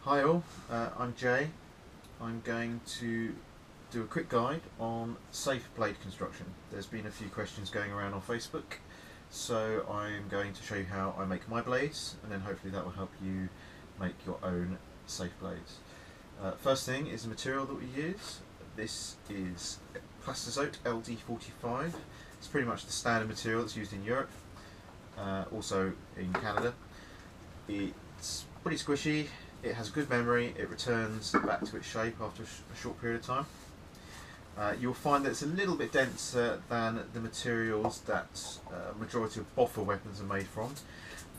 Hi all, I'm Jay. I'm going to do a quick guide on safe blade construction. There's been a few questions going around on Facebook, so I'm going to show you how I make my blades, and then hopefully that will help you make your own safe blades. First thing is the material that we use. This is Plastizote LD45. It's pretty much the standard material that's used in Europe, also in Canada. It's pretty squishy. It has good memory, it returns back to its shape after a short period of time. You'll find that it's a little bit denser than the materials that majority of boffer weapons are made from,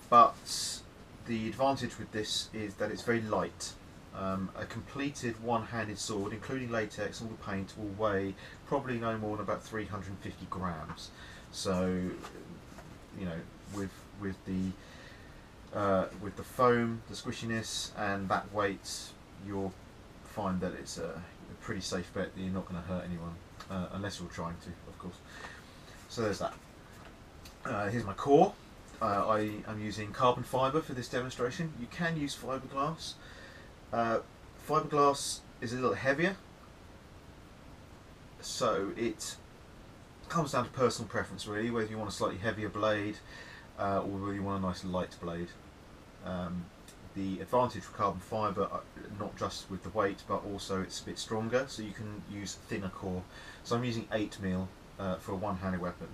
but the advantage with this is that it's very light. A completed one-handed sword, including latex and all the paint, will weigh probably no more than about 350 grams. So, you know, with the foam, the squishiness, and that weight, you'll find that it's a pretty safe bet that you're not going to hurt anyone, unless you're trying to, of course. So there's that. Here's my core. I am using carbon fibre for this demonstration. You can use fiberglass. Fiberglass is a little heavier, so it comes down to personal preference really, whether you want a slightly heavier blade or whether you want a nice light blade. The advantage for carbon fibre, not just with the weight, but also it's a bit stronger, so you can use thinner core. So I'm using 8mm for a one-handed weapon.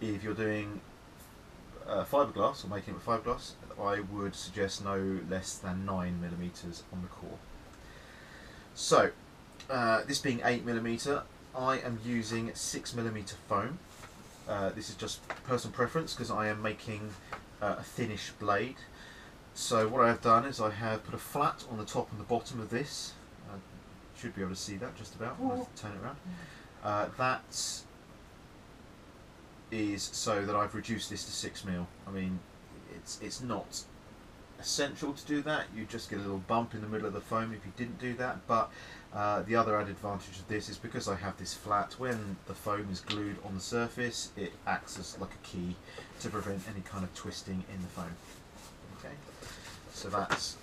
If you're doing fiberglass, or making it with fiberglass, I would suggest no less than 9mm on the core. So, this being 8mm, I am using 6mm foam. This is just personal preference because I am making a thinnish blade. So what I have done is I have put a flat on the top and the bottom of this. Should be able to see that just about. I'll turn it around. That is so that I've reduced this to 6mm. I mean, it's not essential to do that. You just get a little bump in the middle of the foam if you didn't do that. But the other added advantage of this is because I have this flat, when the foam is glued on the surface, it acts as like a key to prevent any kind of twisting in the foam. Okay, so that's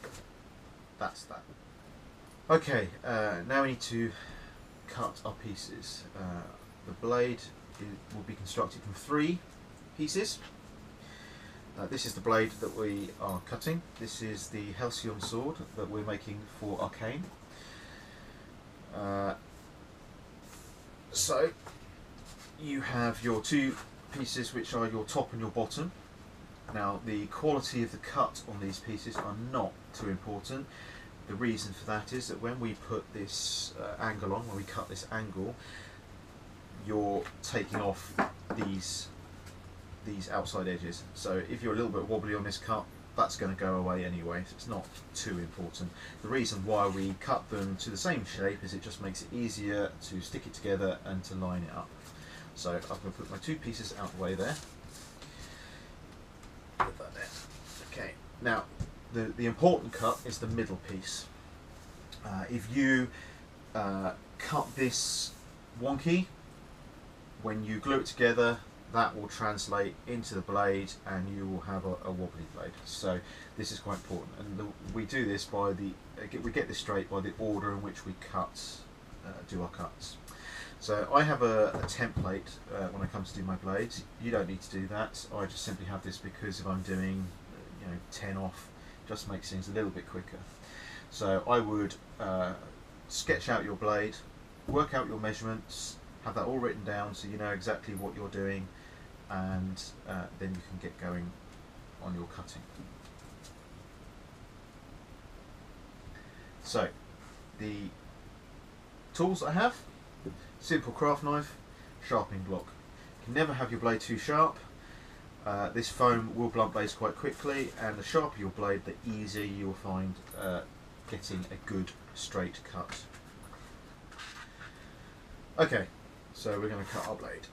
that. Okay, now we need to cut our pieces. The blade will be constructed from 3 pieces. This is the blade that we are cutting. This is the Halcyon sword that we're making for Arcane. So you have your 2 pieces which are your top and your bottom. Now the quality of the cut on these pieces are not too important. The reason for that is that when we put this angle on, when we cut this angle, you're taking off these outside edges. So if you're a little bit wobbly on this cut, that's going to go away anyway, so it's not too important. The reason why we cut them to the same shape is it just makes it easier to stick it together and to line it up. So I'm going to put my 2 pieces out of the way there. Put that there. Okay, now the important cut is the middle piece. If you cut this wonky, when you glue it together, that will translate into the blade and you will have a wobbly blade. So this is quite important, and we do this by we get this straight by the order in which we do our cuts. So I have a template when I come to do my blades. You don't need to do that. I just simply have this because if I'm doing 10 off, it just makes things a little bit quicker. So I would sketch out your blade, work out your measurements, have that all written down so you know exactly what you're doing, and then you can get going on your cutting. So the tools I have: simple craft knife, sharpening block. You can never have your blade too sharp. This foam will blunt blades quite quickly, and the sharper your blade, the easier you'll find getting a good straight cut. Okay, so we're going to cut our blade.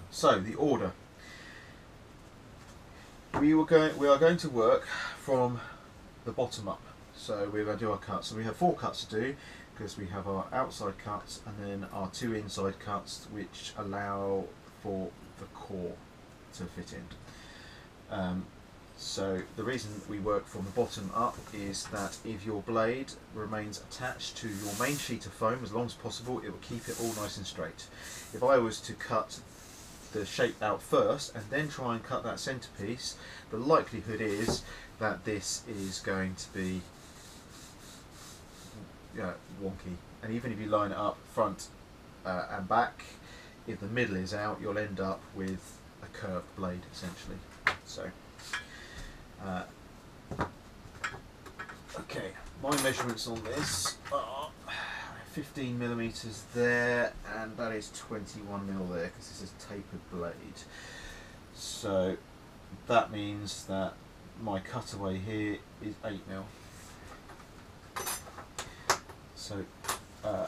So the order. We are going to work from the bottom up. So we're going to do our cuts. So we have 4 cuts to do, because we have our outside cuts and then our 2 inside cuts, which allow for the core to fit in. So the reason we work from the bottom up is that if your blade remains attached to your main sheet of foam as long as possible, it will keep it all nice and straight. If I was to cut the shape out first and then try and cut that centerpiece, the likelihood is that this is going to be wonky. And even if you line it up front and back, if the middle is out, you'll end up with a curved blade essentially. So okay, my measurements on this are 15 millimeters there, and that is 21 mil there because this is a tapered blade. So that means that my cutaway here is 8 mil. So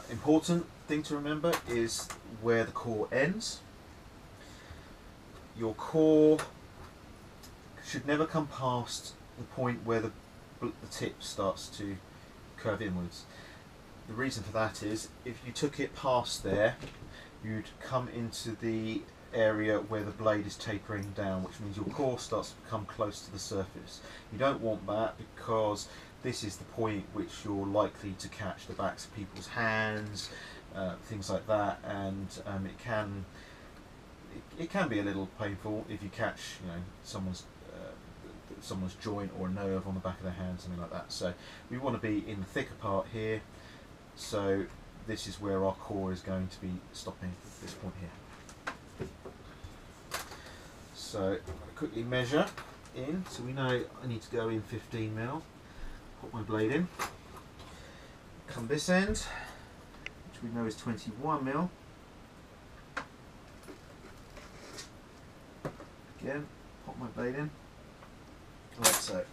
important thing to remember is where the core ends. Your core should never come past the point where the tip starts to curve inwards. The reason for that is if you took it past there, you'd come into the area where the blade is tapering down, which means your core starts to become close to the surface. You don't want that because this is the point which you're likely to catch the backs of people's hands, things like that, and it can be a little painful if you catch someone's joint or a nerve on the back of their hand, something like that. So we want to be in the thicker part here. So this is where our core is going to be stopping at this point here. So I'm going to quickly measure in, so we know I need to go in 15 mil. Put my blade in. Come this end, which we know is 21 mil. Again, pop my blade in. Like so.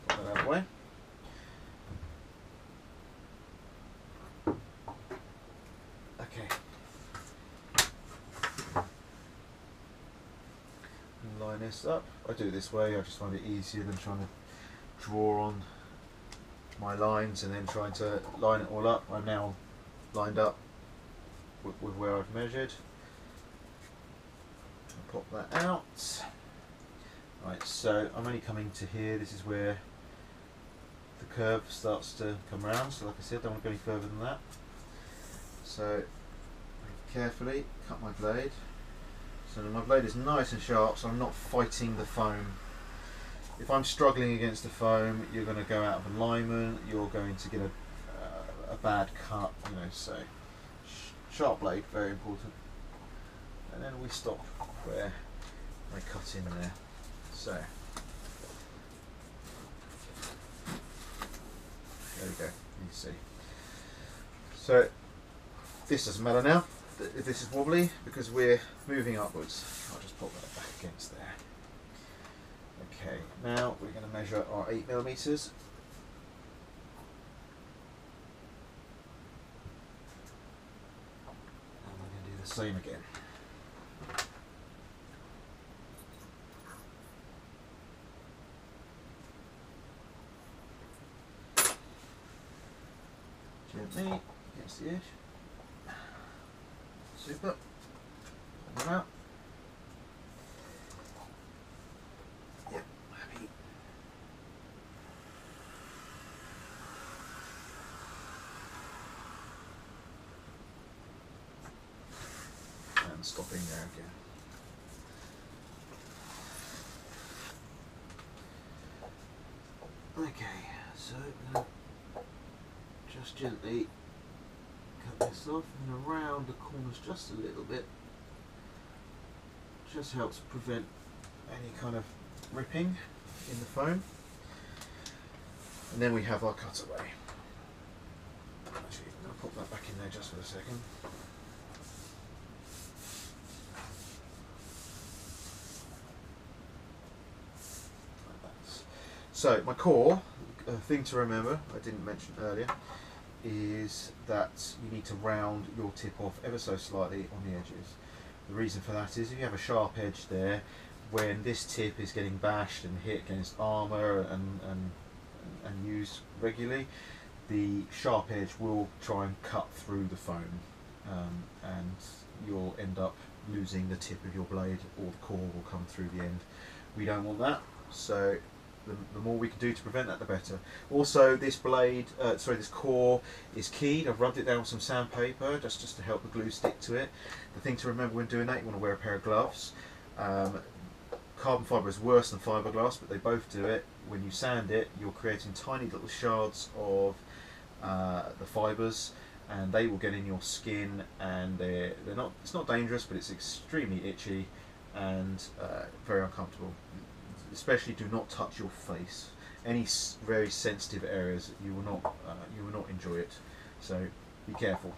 Put that out of the way. Okay. Line this up. I do it this way, I just find it easier than trying to draw on my lines and then trying to line it all up. I'm now lined up with where I've measured. I'll pop that out. Right, so I'm only coming to here. This is where the curve starts to come around. So like I said, I don't want to go any further than that. So carefully cut my blade. So my blade is nice and sharp, so I'm not fighting the foam. If I'm struggling against the foam, you're going to go out of alignment, you're going to get a bad cut, so sharp blade, very important. And then we stop where I cut in there. So there we go, you see. So this doesn't matter now if this is wobbly because we're moving upwards. I'll just pop that back against there. Okay, now we're going to measure our 8 millimeters. And we're going to do the same again. Gently against the edge. Super. Pull them out. Yep, happy. And stopping there again. Okay, so just gently cut this off and around the corners just a little bit. Just helps prevent any kind of ripping in the foam. And then we have our cutaway. Actually, I'll pop that back in there just for a second. So my core, a thing to remember, I didn't mention earlier, is that you need to round your tip off ever so slightly on the edges. The reason for that is if you have a sharp edge there, when this tip is getting bashed and hit against armour and used regularly, the sharp edge will try and cut through the foam, and you'll end up losing the tip of your blade, or the core will come through the end. We don't want that, So the more we can do to prevent that, the better. Also, this blade, this core is keyed. I've rubbed it down with some sandpaper just to help the glue stick to it. The thing to remember when doing that, you want to wear a pair of gloves. Carbon fibre is worse than fiberglass, but they both do it. When you sand it, you're creating tiny little shards of the fibres, and they will get in your skin, and they're not. It's not dangerous, but it's extremely itchy and very uncomfortable. Especially, do not touch your face. Any very sensitive areas, you will not enjoy it. So be careful.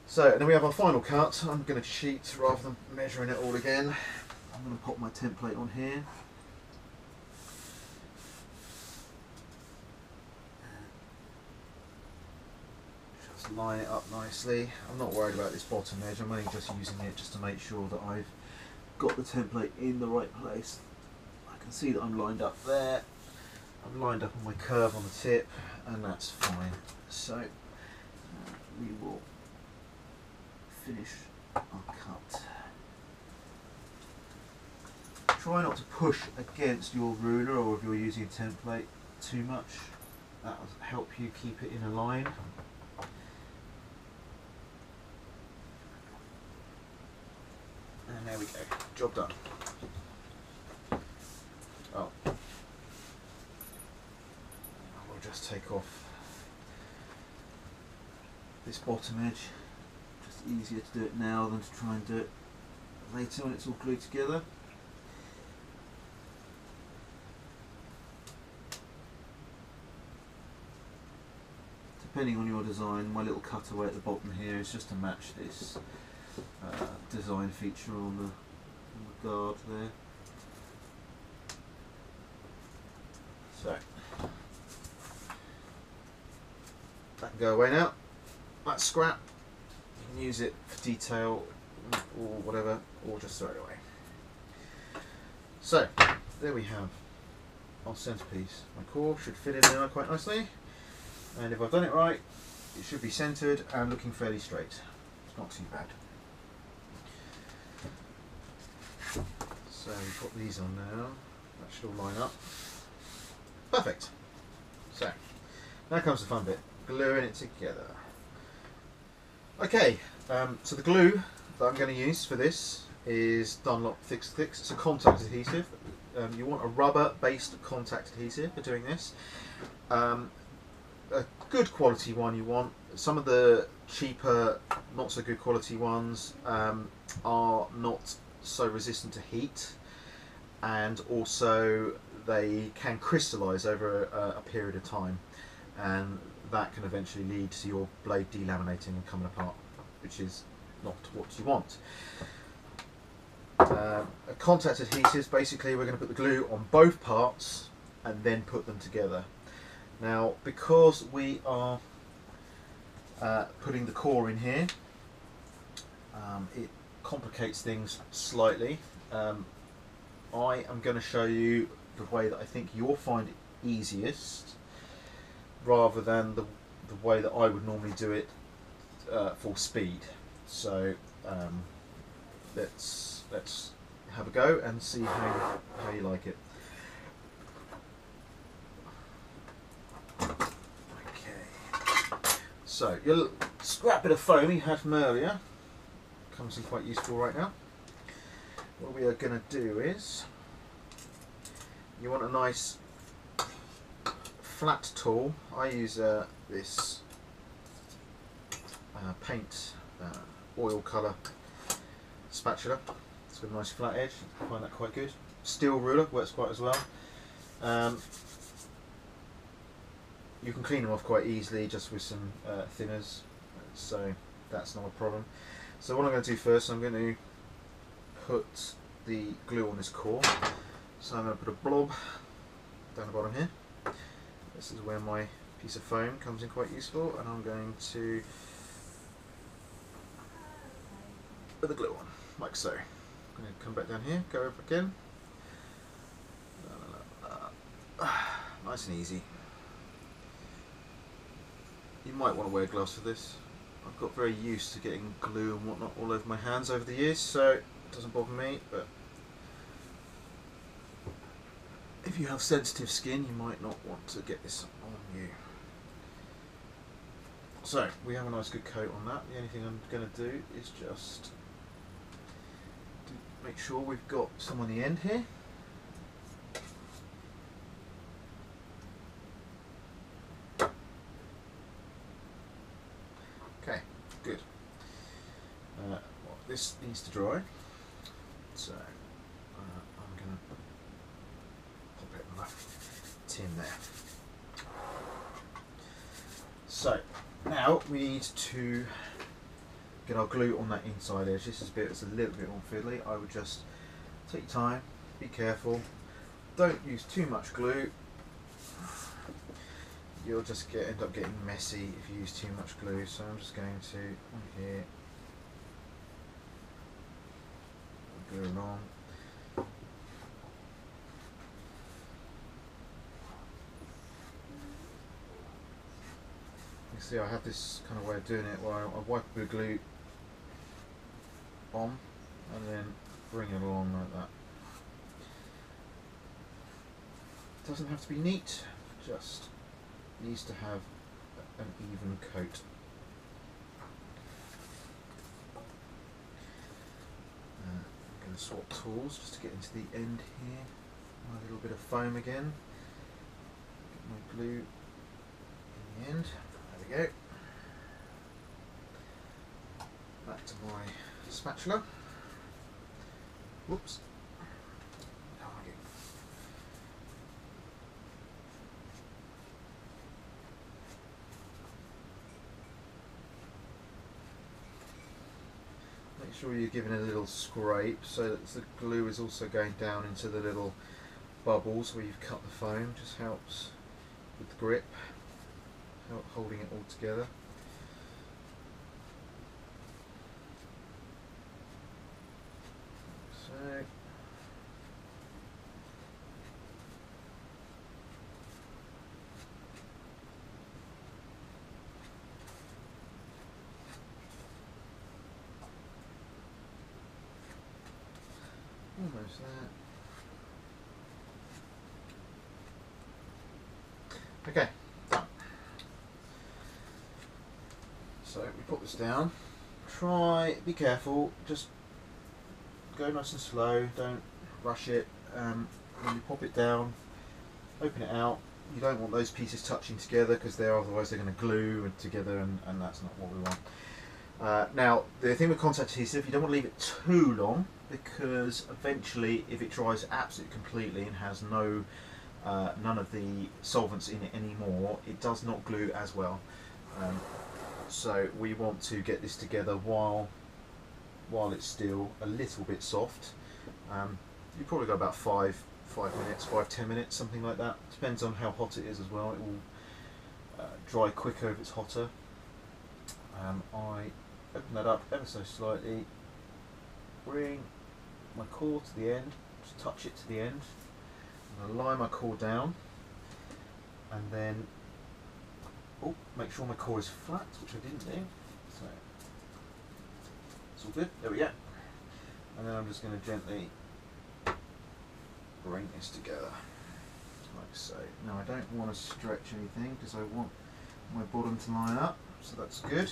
So then we have our final cut. I'm going to cheat rather than measuring it all again. I'm going to pop my template on here. Just line it up nicely. I'm not worried about this bottom edge. I'm only just using it just to make sure that I've got the template in the right place. I can see that I'm lined up there. I'm lined up on my curve on the tip, and that's fine. So we will finish our cut. Try not to push against your ruler, or if you're using a template, too much. That will help you keep it in a line. And there we go, job done. Oh, we'll just take off this bottom edge. Just easier to do it now than to try and do it later when it's all glued together. Depending on your design, my little cutaway at the bottom here is just to match this design feature on the guard there. So that can go away now. That's scrap. You can use it for detail or whatever, or just throw it away. So there we have our centerpiece. My core should fit in there quite nicely, and if I've done it right, it should be centered and looking fairly straight. It's not too bad. So we put these on now. That should all line up. Perfect. So now comes the fun bit, gluing it together. Okay, so the glue that I'm going to use for this is Dunlop Fix. It's a contact adhesive. You want a rubber-based contact adhesive for doing this. A good quality one you want. Some of the cheaper, not so good quality ones are not so resistant to heat, and also they can crystallize over a period of time, and that can eventually lead to your blade delaminating and coming apart, which is not what you want. A contact adhesives, basically we're going to put the glue on both parts and then put them together. Now, because we are putting the core in here, it complicates things slightly. I am going to show you the way that I think you'll find it easiest, rather than the way that I would normally do it for speed. So let's have a go and see how you like it. Okay. So your scrap bit of foam you had from earlier comes in quite useful right now. What we are going to do is, you want a nice flat tool. I use this paint oil colour spatula. It's got a nice flat edge. I find that quite good. Steel ruler works quite as well. You can clean them off quite easily just with some thinners, so that's not a problem. So what I'm going to do first, I'm going to put the glue on this core. So I'm going to put a blob down the bottom here. This is where my piece of foam comes in quite useful, and I'm going to put the glue on, like so. I'm going to come back down here, go over again. Nice and easy. You might want to wear gloves for this. I've got very used to getting glue and whatnot all over my hands over the years, so it doesn't bother me, but you have sensitive skin, you might not want to get this on you. So we have a nice good coat on that. The only thing I'm going to do is just make sure we've got some on the end here. Okay, good. Well, this needs to dry, so I'm going to pop it in that tin there. So now we need to get our glue on that inside edge. This is a bit, it's a little bit more fiddly. I would just take your time, be careful, don't use too much glue. You'll just end up getting messy if you use too much glue. So I'm just going to on here glue along. You see, I have this kind of way of doing it where I wipe the glue on and then bring it along like that. It doesn't have to be neat, just needs to have an even coat. I'm going to swap tools just to get into the end here. A little bit of foam again. Get my glue in the end. There we go. Back to my spatula. Whoops. Make sure you're giving it a little scrape so that the glue is also going down into the little bubbles where you've cut the foam. Just helps with the grip, holding it all together. So almost there. Okay, done. So we put this down. Be careful, just go nice and slow, don't rush it. When you pop it down, open it out. You don't want those pieces touching together because otherwise they're going to glue together, and that's not what we want. Now, the thing with contact adhesive, you don't want to leave it too long because eventually, if it dries absolutely completely and has none of the solvents in it anymore, it does not glue as well. So we want to get this together while it's still a little bit soft. You probably got about 5 minutes, 5-10 minutes, something like that. Depends on how hot it is as well. It will dry quicker if it's hotter. I open that up ever so slightly, bring my core to the end, just touch it to the end. I'm going to lie my core down, and then make sure my core is flat, which I didn't do. So it's all good. There we go. And then I'm just going to gently bring this together, like so. Now I don't want to stretch anything because I want my bottom to line up, so that's good.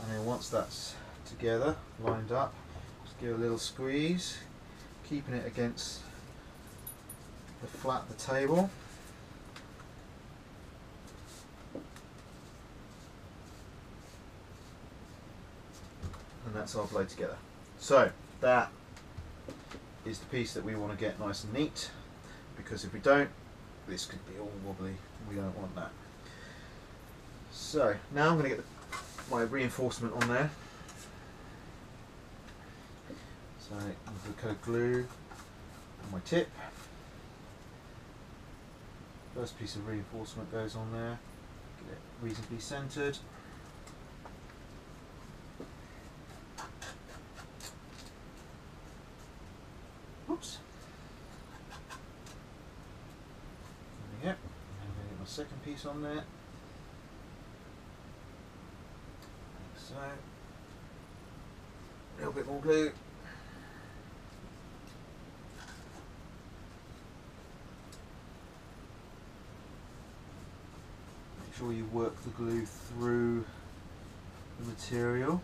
And then once that's together, lined up, just give it a little squeeze, keeping it against the flat of the table. And that's our blade together. So that is the piece that we want to get nice and neat, because if we don't, this could be all wobbly. We don't want that. So now I'm going to get my reinforcement on there. So with the coat glue on my tip. First piece of reinforcement goes on there. Get it reasonably centered. Oops. There we go. And I'm going to get my second piece on there. Like so. A little bit more glue. sure you work the glue through the material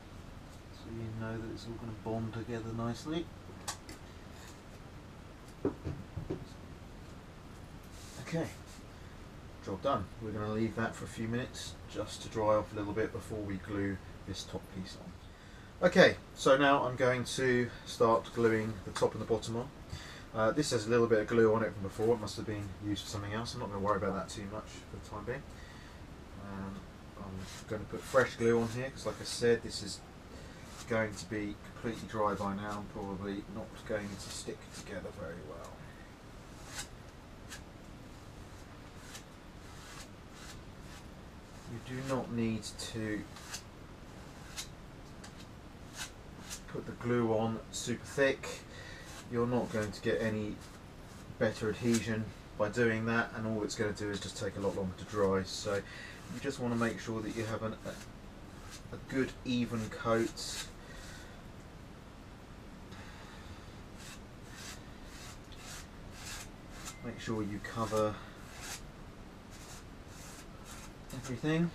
so you know that it's all going to bond together nicely. Okay, job done. We're going to leave that for a few minutes just to dry off a little bit before we glue this top piece on. Okay, so now I'm going to start gluing the top and the bottom on. This has a little bit of glue on it from before. It must have been used for something else. I'm not going to worry about that too much for the time being. I'm going to put fresh glue on here because, like I said, this is going to be completely dry by now and probably not going to stick together very well. You do not need to put the glue on super thick. You're not going to get any better adhesion by doing that, and all it's going to do is just take a lot longer to dry. So you just want to make sure that you have a good even coat. Make sure you cover everything.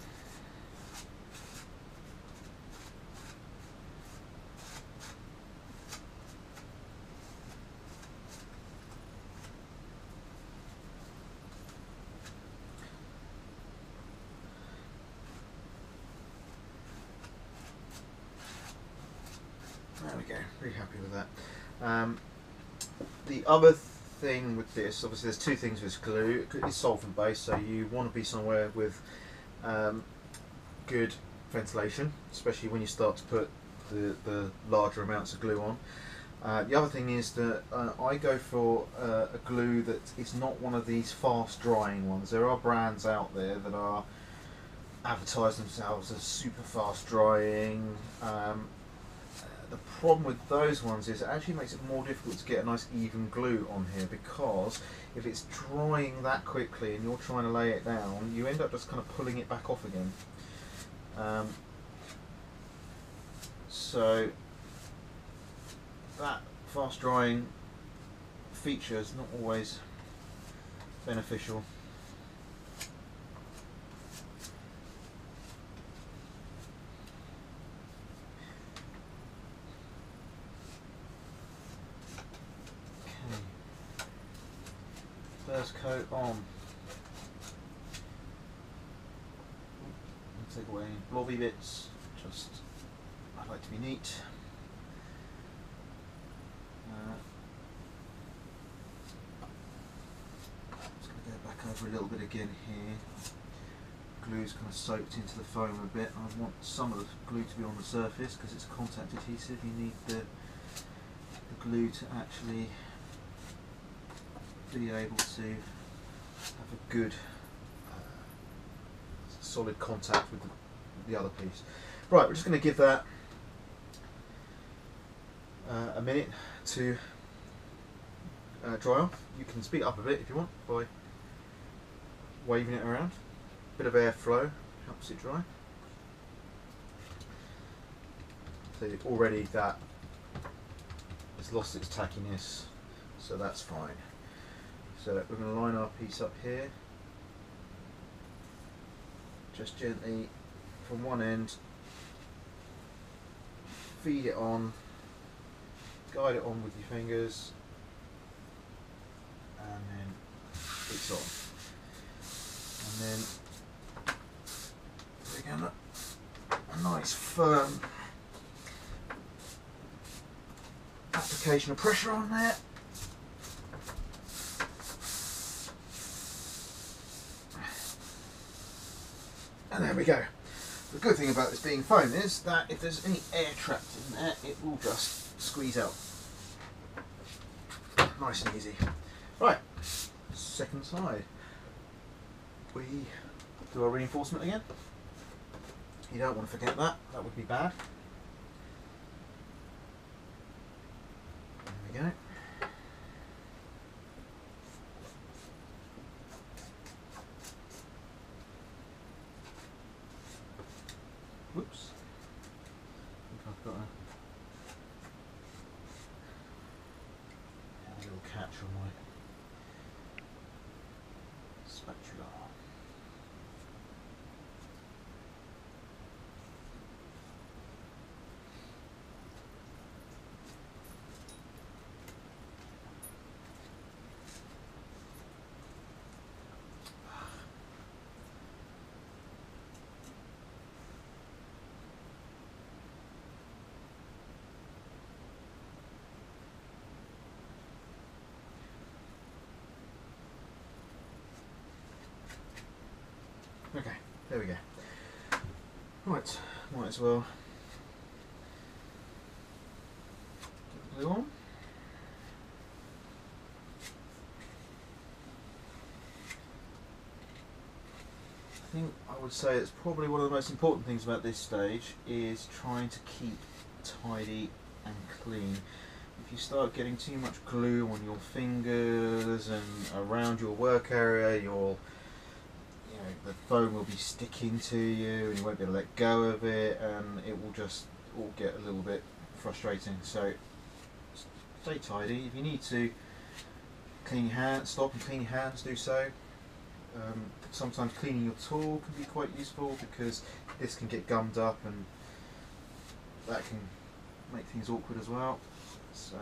There we go, pretty happy with that. The other thing with this, obviously there's two things with glue. It's solvent based, so you want to be somewhere with good ventilation, especially when you start to put the larger amounts of glue on. The other thing is that I go for a glue that is not one of these fast drying ones. There are brands out there that are advertise themselves as super fast drying. The problem with those ones is it actually makes it more difficult to get a nice even glue on here, because if it's drying that quickly and you're trying to lay it down, you end up just kind of pulling it back off again. So that fast drying feature is not always beneficial. First coat on. Take away any blobby bits, just I like to be neat. Just going to go back over a little bit again here. Glue's kind of soaked into the foam a bit. I want some of the glue to be on the surface because it's contact adhesive. You need the glue to actually be able to have a good solid contact with the other piece. Right, we're just going to give that a minute to dry off. You can speed it up a bit if you want by waving it around. A bit of airflow helps it dry. So already that has lost its tackiness, so that's fine. So we're going to line our piece up here, just gently from one end, feed it on, guide it on with your fingers, and then it's on. And then again, a nice firm application of pressure on there. And there we go. The good thing about this being foam is that if there's any air trapped in there, it will just squeeze out. Nice and easy. Right, second side. We do our reinforcement again. You don't want to forget that, that would be bad. There we go. Whoops. I think I've got a little catch on my spatula. There we go. Right, might as well get the glue on. I think I would say it's probably one of the most important things about this stage is trying to keep tidy and clean. If you start getting too much glue on your fingers and around your work area, the foam will be sticking to you and you won't be able to let go of it, and it will just all get a little bit frustrating. So stay tidy. If you need to clean your hands, stop and clean your hands, do so. Sometimes cleaning your tool can be quite useful because this can get gummed up and that can make things awkward as well. So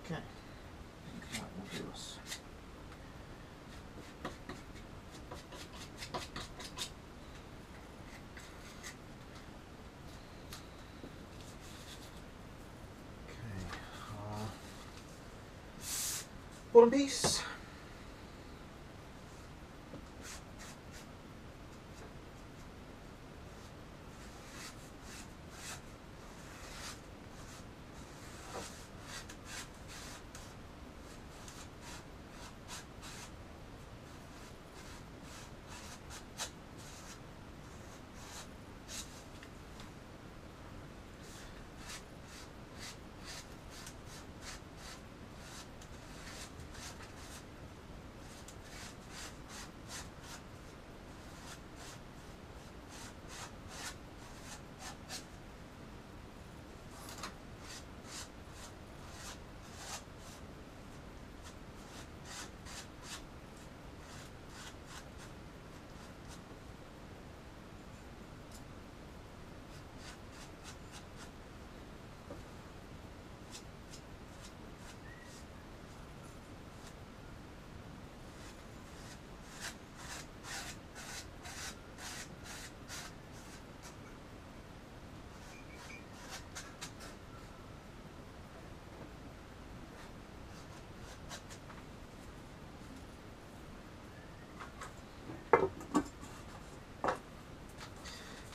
okay, I think that will do us. Okay, bottom piece.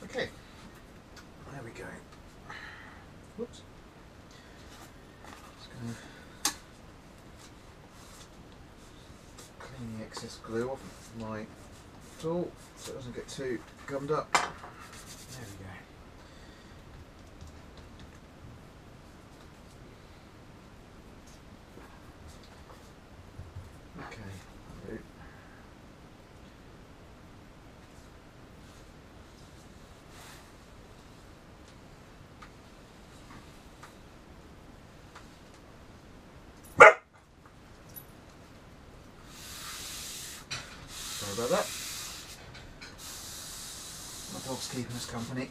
Okay, there we go. Whoops. Just going to clean the excess glue off my tool so it doesn't get too gummed up. There we go. Okay. Sorry about that. My dog's keeping us company.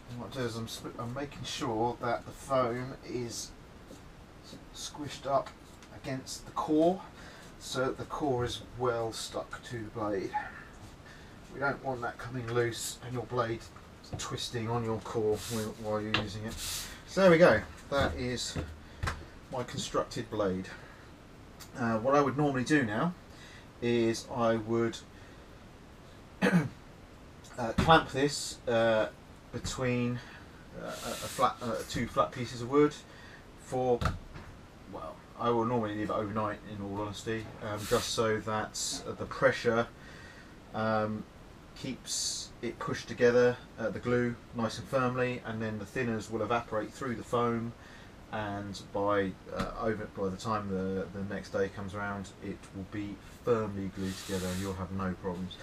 And what I do is I'm making sure that the foam is squished up against the core so that the core is well stuck to the blade. We don't want that coming loose and your blade twisting on your core while you're using it. So there we go, that is my constructed blade. What I would normally do now is I would clamp this between two flat pieces of wood for, well, I will normally leave it overnight in all honesty, just so that the pressure keeps it pushed together, the glue nice and firmly, and then the thinners will evaporate through the foam and by the time the next day comes around, it will be firmly glued together and you'll have no problems.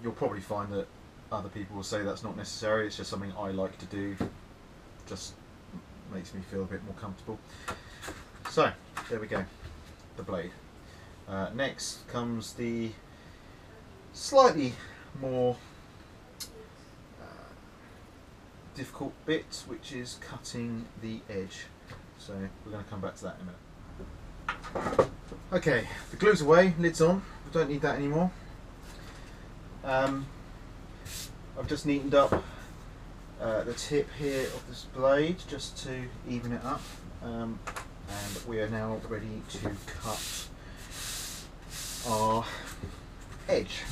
You'll probably find that other people will say that's not necessary. It's just something I like to do, just makes me feel a bit more comfortable. So there we go, the blade. Next comes the slightly more difficult bit, which is cutting the edge. So we're going to come back to that in a minute. Okay, the glue's away, lid's on, we don't need that anymore. I've just neatened up the tip here of this blade just to even it up, and we are now ready to cut our edge.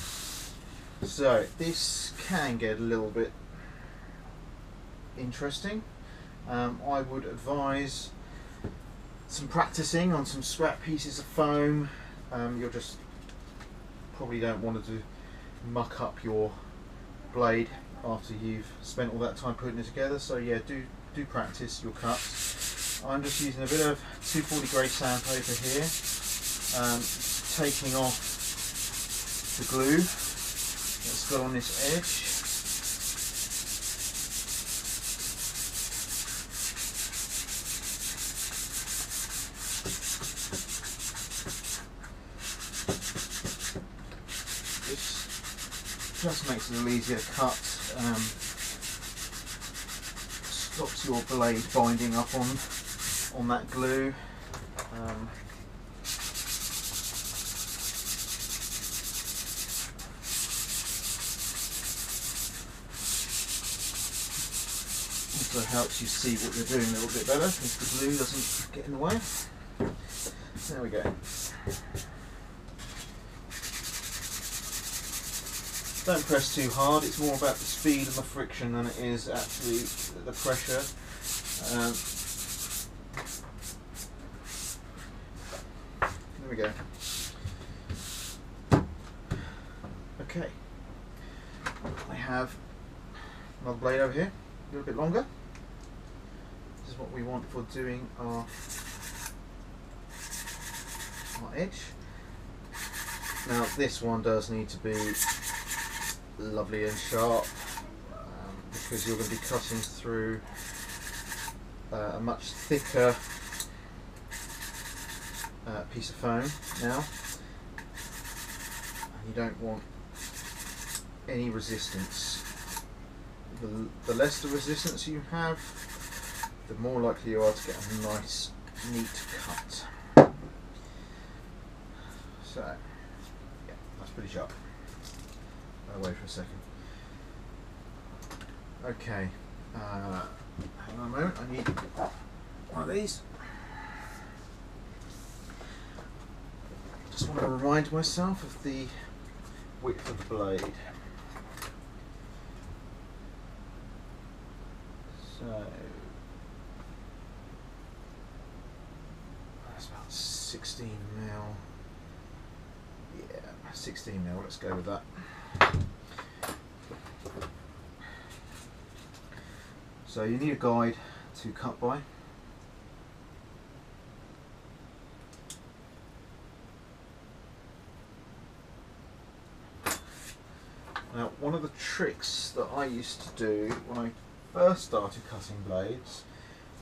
So this can get a little bit interesting. I would advise some practicing on some scrap pieces of foam. You'll just probably don't want to muck up your blade after you've spent all that time putting it together, so yeah, do practice your cuts. I'm just using a bit of 240 grade sandpaper here, taking off the glue that's got on this edge. Just makes it a little easier to cut, stops your blade binding up on that glue. Also helps you see what you're doing a little bit better if the glue doesn't get in the way. There we go. Don't press too hard, it's more about the speed and the friction than it is actually the pressure. There we go. Okay, I have another blade over here, a little bit longer. This is what we want for doing our edge. Now this one does need to be lovely and sharp, because you're going to be cutting through a much thicker piece of foam now, and you don't want any resistance. The less the resistance you have, the more likely you are to get a nice neat cut. So yeah, that's pretty sharp. Wait for a second. Okay, hang on a moment, I need one of these. Just want to remind myself of the width of the blade. So that's about 16 mil. Yeah, 16 mil, let's go with that. So you need a guide to cut by. Now, one of the tricks that I used to do when I first started cutting blades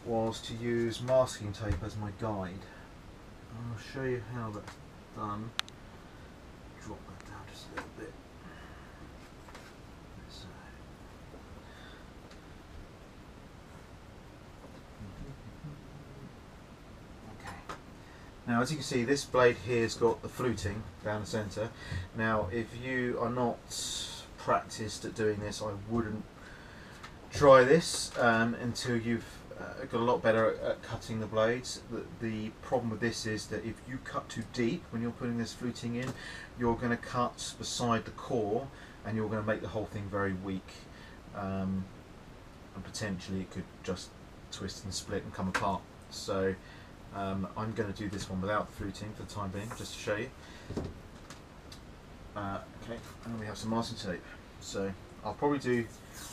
was to use masking tape as my guide. I'll show you how that's done. Drop that down just a little bit. Now, as you can see, this blade here has got the fluting down the centre. Now, if you are not practiced at doing this, I wouldn't try this until you've got a lot better at cutting the blades. The problem with this is that if you cut too deep when you're putting this fluting in, you're going to cut beside the core and you're going to make the whole thing very weak. And potentially it could just twist and split and come apart. So I'm going to do this one without the fluting for the time being, just to show you. Okay, and we have some masking tape. So I'll probably do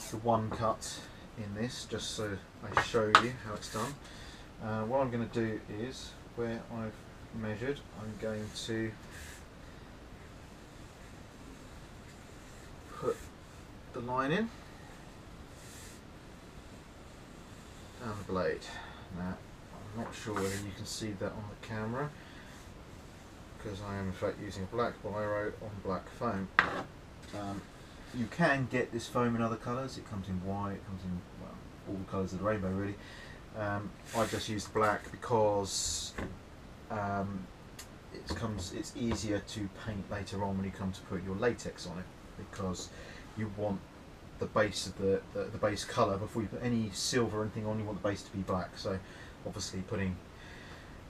the one cut in this just so I show you how it's done. What I'm going to do is, where I've measured, I'm going to put the line in down the blade. Now I'm not sure whether you can see that on the camera, because I am in fact using a black biro on black foam. You can get this foam in other colours. It comes in white, it comes in, well, all the colours of the rainbow really. I just used black because it's easier to paint later on when you come to put your latex on it, because you want the base of the base colour before you put any silver or anything on. You want the base to be black. So obviously putting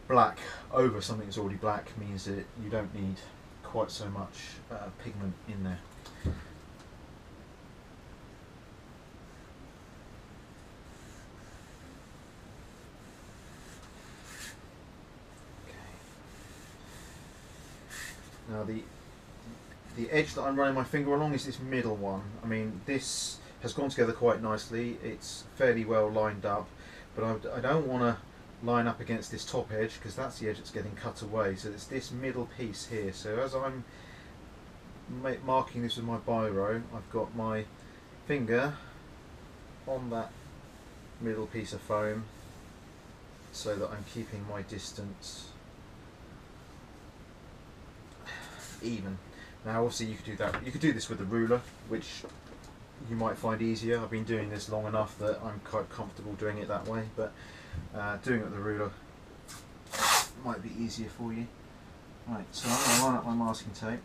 black over something that's already black means that you don't need quite so much pigment in there. Now the edge that I'm running my finger along is this middle one. I mean, this has gone together quite nicely. It's fairly well lined up, but I don't want to line up against this top edge, because that's the edge that's getting cut away. So it's this middle piece here. So as I'm marking this with my biro, I've got my finger on that middle piece of foam so that I'm keeping my distance even. Now obviously you could do that. You could do this with a ruler, which you might find easier. I've been doing this long enough that I'm quite comfortable doing it that way, but doing it with a ruler might be easier for you. Right, so I'm going to line up my masking tape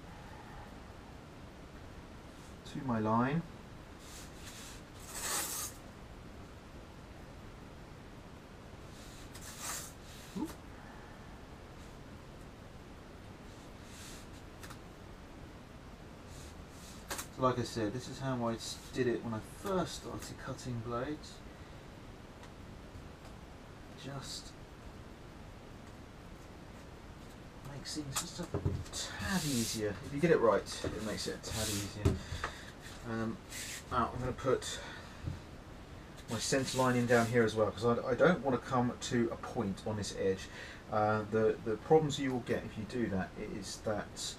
to my line. So like I said, this is how I did it when I first started cutting blades. Just makes things just a tad easier. If you get it right, it makes it a tad easier. Now I'm going to put my centre line in down here as well, because I don't want to come to a point on this edge. The problems you will get if you do that is that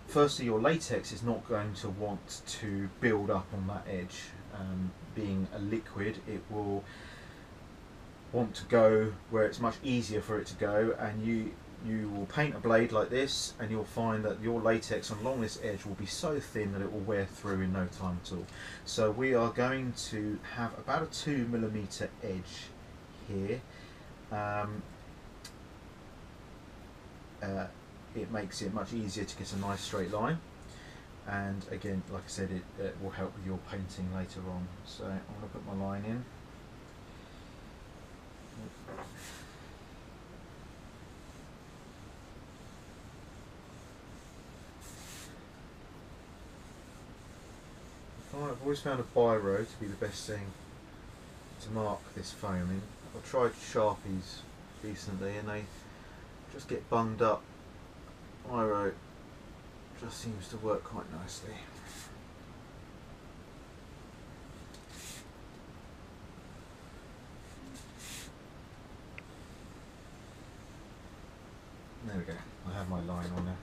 firstly your latex is not going to want to build up on that edge. Being a liquid, it will want to go where it's much easier for it to go, and you will paint a blade like this and you'll find that your latex along this edge will be so thin that it will wear through in no time at all. So we are going to have about a 2mm edge here. It makes it much easier to get a nice straight line, and again, like I said, it will help with your painting later on. So I'm going to put my line in. I've always found a biro to be the best thing to mark this foam in. I've tried Sharpies recently and they just get bunged up. Biro just seems to work quite nicely. There we go, I have my line on there.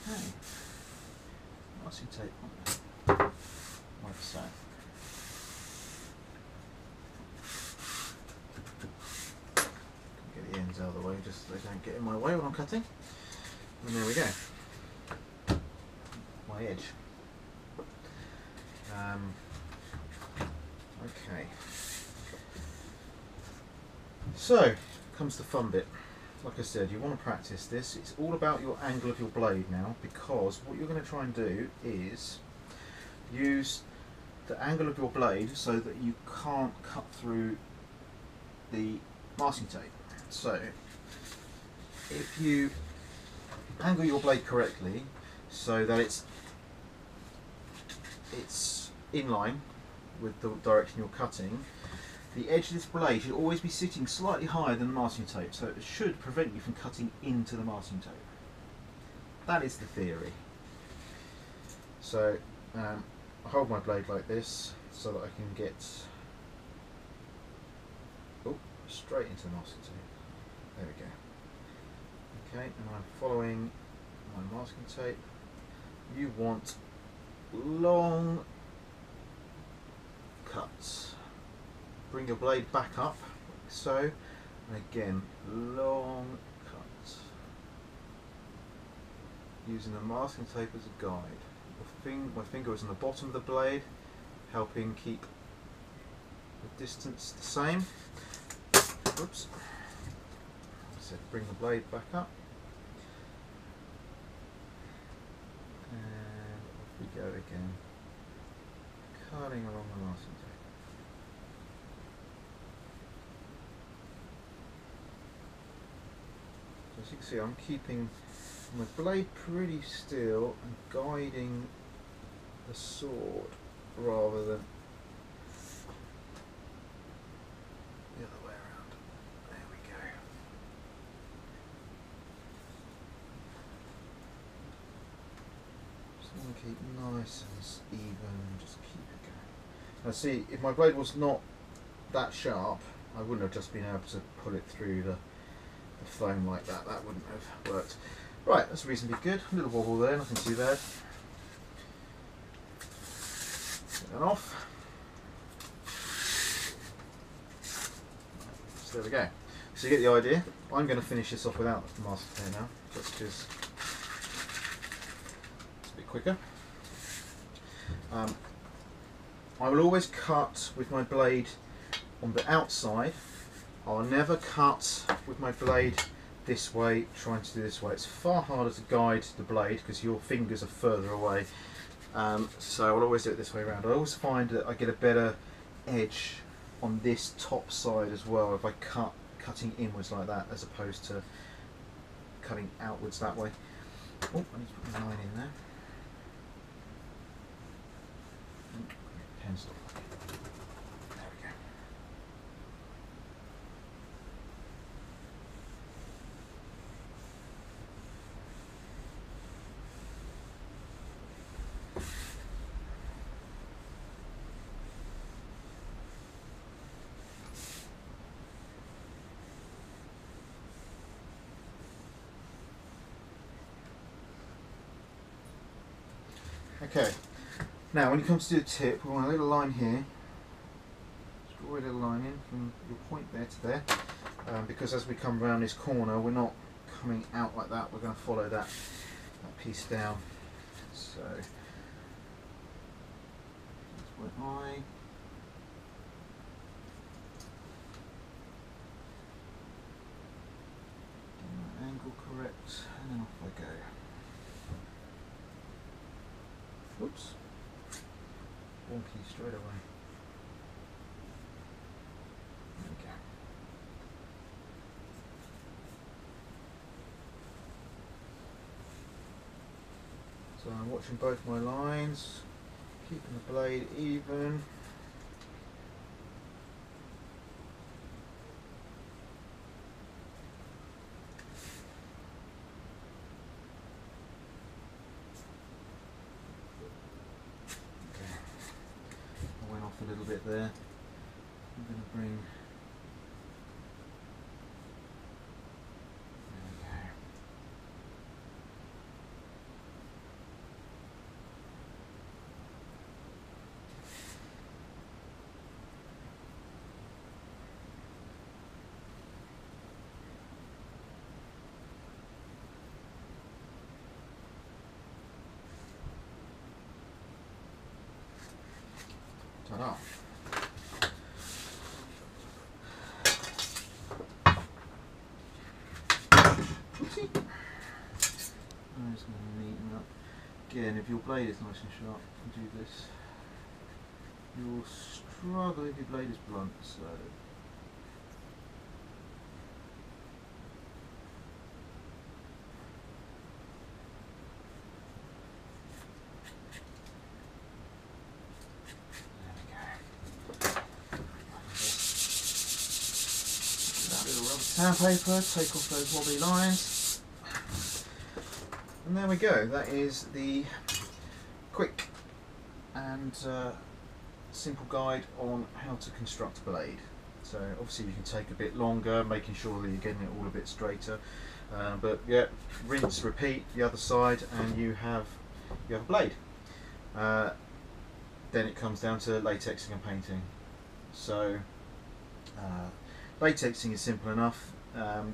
Okay, masking tape on there, like so. Get the ends out of the way just so they don't get in my way when I'm cutting. And there we go, my edge. Okay, so comes the fun bit. Like I said, you want to practice this. It's all about your angle of your blade now, because what you're going to try and do is use the angle of your blade so that you can't cut through the masking tape. So if you angle your blade correctly so that it's it's in line with the direction you're cutting, the edge of this blade should always be sitting slightly higher than the masking tape, so it should prevent you from cutting into the masking tape. That is the theory. So I hold my blade like this so that I can get straight into the masking tape. There we go. Okay, and I'm following my masking tape. You want long cuts. Bring your blade back up, like so, and again, long cuts. Using the masking tape as a guide. My finger is on the bottom of the blade, helping keep the distance the same. Oops. So bring the blade back up. And off we go again. Cutting along the masking tape. So as you can see, I'm keeping my blade pretty still and guiding the sword rather than the other way around. There we go. Just want to keep nice and even, just keep it going. Now see, if my blade was not that sharp, I wouldn't have just been able to pull it through the foam like that. That wouldn't have worked. Right, that's reasonably good. A little wobble there, nothing too bad. Get that off. So there we go. So you get the idea. I'm going to finish this off without the master tape now, just because it's a bit quicker. I will always cut with my blade on the outside. I'll never cut with my blade this way, trying to do this way. It's far harder to guide the blade because your fingers are further away. So I'll always do it this way around. I always find that I get a better edge on this top side as well if I cutting inwards like that as opposed to cutting outwards that way. Oh, I need to put my line in there. Pen stop. There we go. Okay, now when it comes to the tip, we want a little line here. Just draw a little line in from your point there to there, because as we come around this corner, we're not coming out like that. We're going to follow that piece down. So that's where I. Get my angle correct, and then off I go. Whoops. Wonky straight away. There we go. So I'm watching both my lines, keeping the blade even. A little bit there. I'm going to bring. There we go. Ta-da. Oopsie. I'm just going to neaten up. Again, if your blade is nice and sharp, you can do this. You'll struggle if your blade is blunt, so. sandpaper, take off those wobbly lines, and there we go. That is the quick and simple guide on how to construct a blade. So obviously you can take a bit longer, making sure that you're getting it all a bit straighter, but yeah, rinse, repeat the other side, and you have a blade. Then it comes down to latexing and painting. So latexing is simple enough. At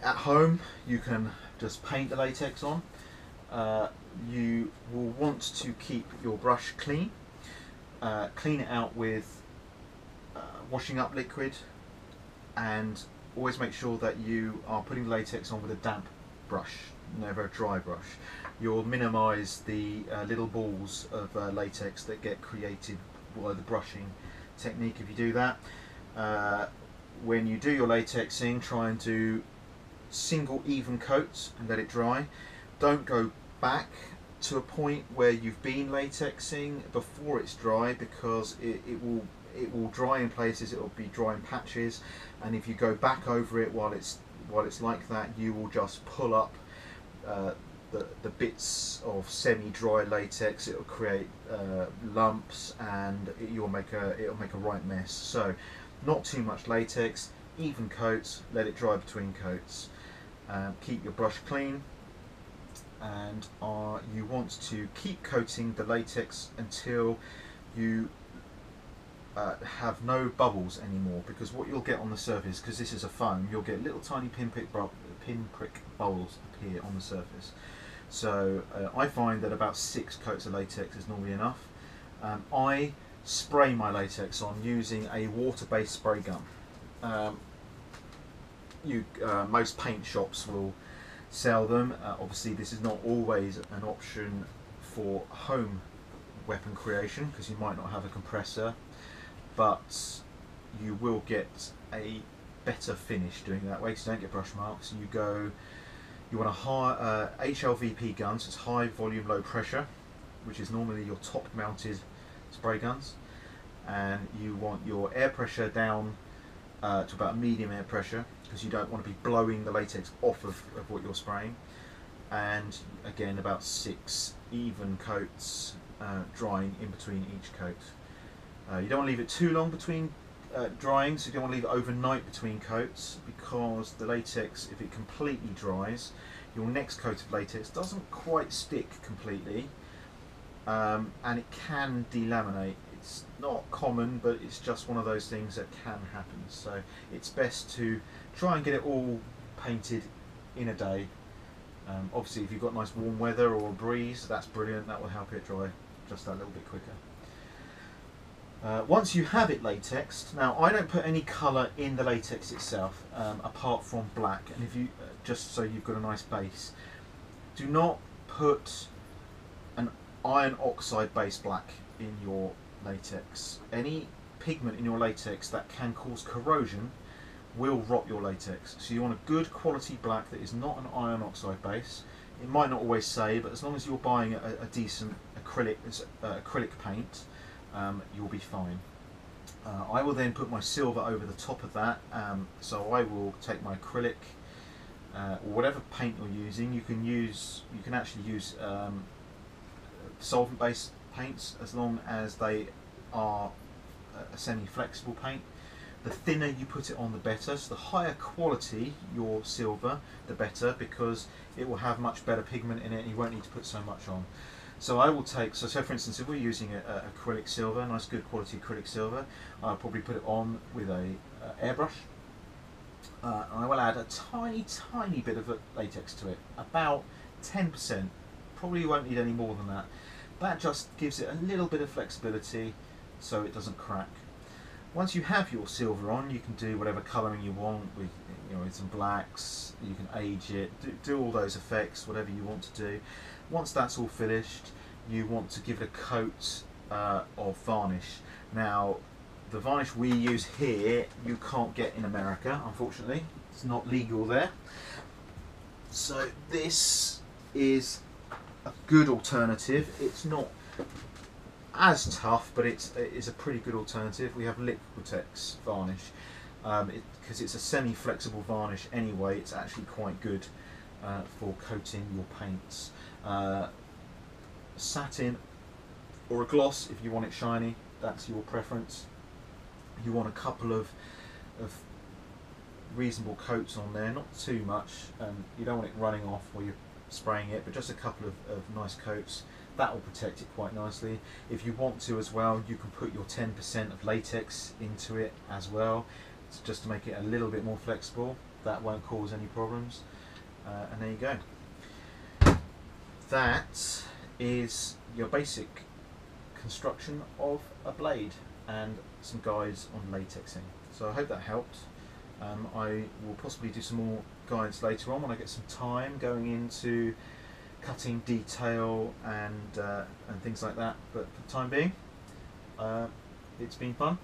home you can just paint the latex on. You will want to keep your brush clean. Clean it out with washing up liquid, and always make sure that you are putting the latex on with a damp brush, never a dry brush. You'll minimise the little balls of latex that get created by the brushing technique if you do that. When you do your latexing, try and do single even coats and let it dry. Don't go back to a point where you've been latexing before it's dry, because it will dry in places, it will be dry in patches, and if you go back over it while it's like that, you will just pull up the bits of semi-dry latex. It will create lumps, and it'll make a right mess. So not too much latex, even coats, let it dry between coats. Keep your brush clean, and you want to keep coating the latex until you have no bubbles anymore, because what you'll get on the surface, because this is a foam, you'll get little tiny pinprick bubbles appear on the surface. So I find that about 6 coats of latex is normally enough. I spray my latex on using a water-based spray gun. Most paint shops will sell them. Obviously this is not always an option for home weapon creation, because you might not have a compressor, but you will get a better finish doing that way, because you don't get brush marks. You want a high HLVP gun, so it's high volume low pressure, which is normally your top mounted spray guns, and you want your air pressure down to about medium air pressure, because you don't want to be blowing the latex off of what you're spraying. And again, about 6 even coats drying in between each coat. You don't want to leave it too long between drying, so you don't want to leave it overnight between coats, because the latex, if it completely dries, your next coat of latex doesn't quite stick completely, and it can delaminate. It's not common, but it's just one of those things that can happen. So it's best to try and get it all painted in a day. Obviously if you've got nice warm weather or a breeze, that's brilliant, that will help it dry just that little bit quicker. Once you have it latexed, now I don't put any colour in the latex itself apart from black, and if you just so you've got a nice base, do not put an iron oxide based black in your latex. Any pigment in your latex that can cause corrosion will rot your latex, so you want a good quality black that is not an iron oxide base. It might not always say, but as long as you're buying a decent acrylic paint, you'll be fine. I will then put my silver over the top of that, so I will take my acrylic or whatever paint you're using. You can actually use solvent based paints, as long as they are a semi-flexible paint. The thinner you put it on, the better. So the higher quality your silver, the better, because it will have much better pigment in it and you won't need to put so much on. So I will take, so for instance, if we're using acrylic silver, nice good quality acrylic silver, I'll probably put it on with a airbrush. I will add a tiny bit of latex to it, about 10%. Probably won't need any more than that. That just gives it a little bit of flexibility so it doesn't crack. Once you have your silver on, you can do whatever colouring you want with, with some blacks. You can age it, do all those effects, whatever you want to do. Once that's all finished, you want to give it a coat of varnish. Now, the varnish we use here, you can't get in America, unfortunately. It's not legal there. So this is a good alternative. It's not as tough, but it is a pretty good alternative. We have Liquitex varnish, because it's a semi-flexible varnish anyway. It's actually quite good for coating your paints. Satin or a gloss if you want it shiny, that's your preference. You want a couple of reasonable coats on there, not too much. You don't want it running off while you're spraying it, but just a couple of nice coats. That will protect it quite nicely. If you want to as well, you can put your 10% of latex into it as well, just to make it a little bit more flexible. That won't cause any problems. And there you go. That is your basic construction of a blade and some guides on latexing. So I hope that helped. I will possibly do some more guides later on when I get some time going into cutting detail and things like that. But for the time being, it's been fun.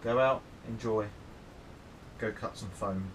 Go out, enjoy, go cut some foam.